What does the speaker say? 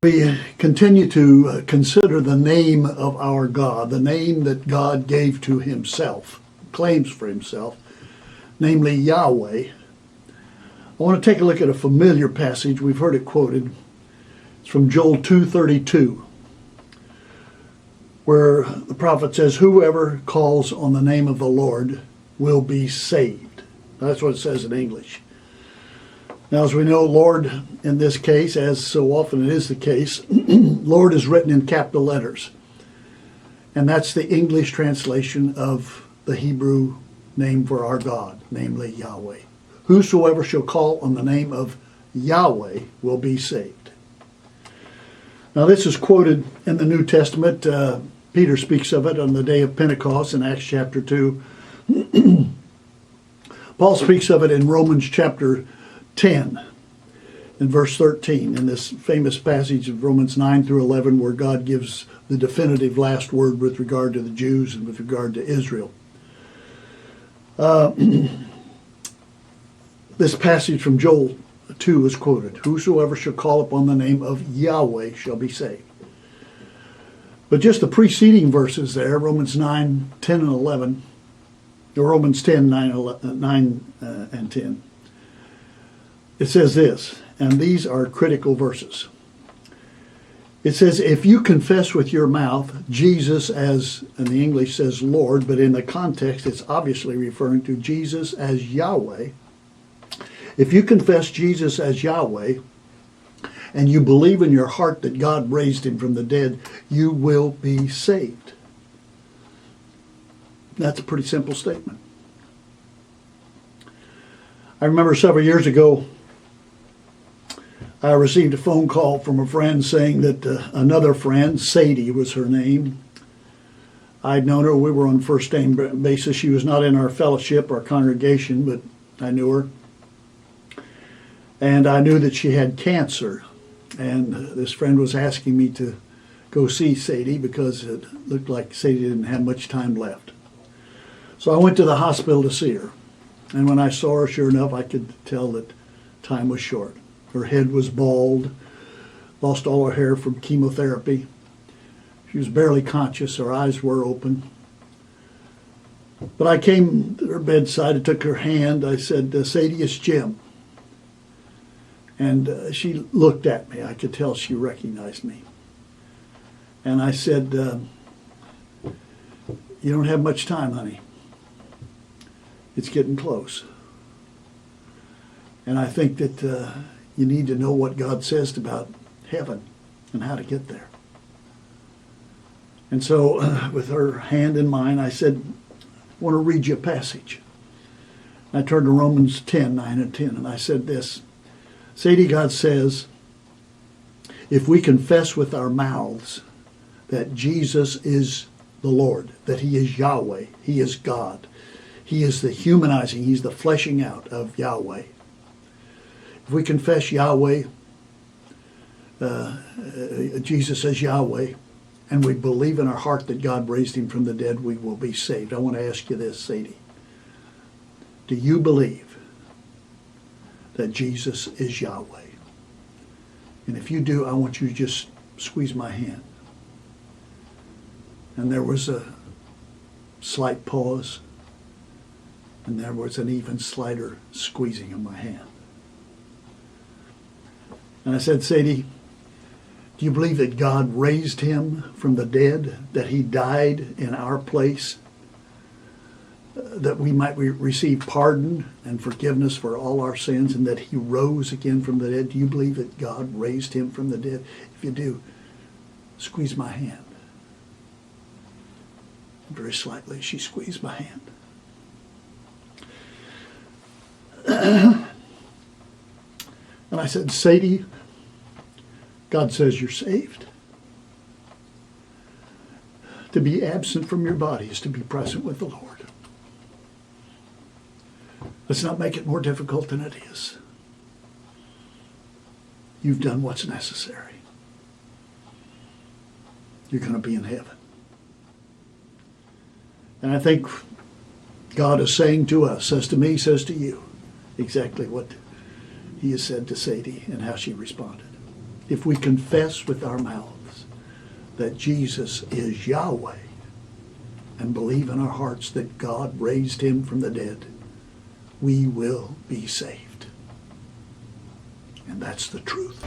We continue to consider the name of our God, the name that God gave to himself, claims for himself, namely Yahweh. I want to take a look at a familiar passage. We've heard it quoted. It's from Joel 2:32, where the prophet says, "Whoever calls on the name of the Lord will be saved." That's what it says in English. Now, as we know, Lord, in this case, as so often it is the case, Lord is written in capital letters. And that's the English translation of the Hebrew name for our God, namely Yahweh. Whosoever shall call on the name of Yahweh will be saved. Now, this is quoted in the New Testament. Peter speaks of it on the day of Pentecost in Acts chapter 2. Paul speaks of it in Romans chapter 10, in verse 13, in this famous passage of Romans 9 through 11, where God gives the definitive last word with regard to the Jews and with regard to Israel. This passage from Joel 2 is quoted. Whosoever shall call upon the name of Yahweh shall be saved. But just the preceding verses there, Romans 9, 10 and 11, or Romans 10, 9 and 10, it says this, and these are critical verses. It says, if you confess with your mouth Jesus as, in the English says Lord, but in the context it's obviously referring to Jesus as Yahweh. If you confess Jesus as Yahweh, and you believe in your heart that God raised him from the dead, you will be saved. That's a pretty simple statement. I remember several years ago, I received a phone call from a friend saying that another friend, Sadie was her name, I'd known her, we were on first name basis. She was not in our fellowship, our congregation, but I knew her. And I knew that she had cancer. And this friend was asking me to go see Sadie because it looked like Sadie didn't have much time left. So I went to the hospital to see her. And when I saw her, sure enough, I could tell that time was short. Her head was bald, lost all her hair from chemotherapy. She was barely conscious, her eyes were open. But I came to her bedside, I took her hand, I said, Sadie, it's Jim. And she looked at me, I could tell she recognized me. And I said, you don't have much time, honey. It's getting close. And I think that you need to know what God says about heaven and how to get there. And so with her hand in mine, I said, I want to read you a passage. I turned to Romans 10, 9 and 10, and I said this, Sadie, God says, if we confess with our mouths that Jesus is the Lord, that he is Yahweh, he is God, he is the humanizing, he's the fleshing out of Yahweh. If we confess Yahweh, Jesus as Yahweh, and we believe in our heart that God raised him from the dead, we will be saved. I want to ask you this, Sadie. Do you believe that Jesus is Yahweh? And if you do, I want you to just squeeze my hand. And there was a slight pause, and there was an even slighter squeezing of my hand. And I said, Sadie, do you believe that God raised him from the dead, that he died in our place, that we might receive pardon and forgiveness for all our sins, and that he rose again from the dead? Do you believe that God raised him from the dead? If you do, squeeze my hand. And very slightly, she squeezed my hand. And I said, Sadie, God says you're saved. To be absent from your body is to be present with the Lord. Let's not make it more difficult than it is. You've done what's necessary. You're going to be in heaven. And I think God is saying to us, says to me, says to you, exactly what he has said to Sadie and how she responded. if we confess with our mouths that Jesus is Yahweh and believe in our hearts that God raised him from the dead, we will be saved. And that's the truth.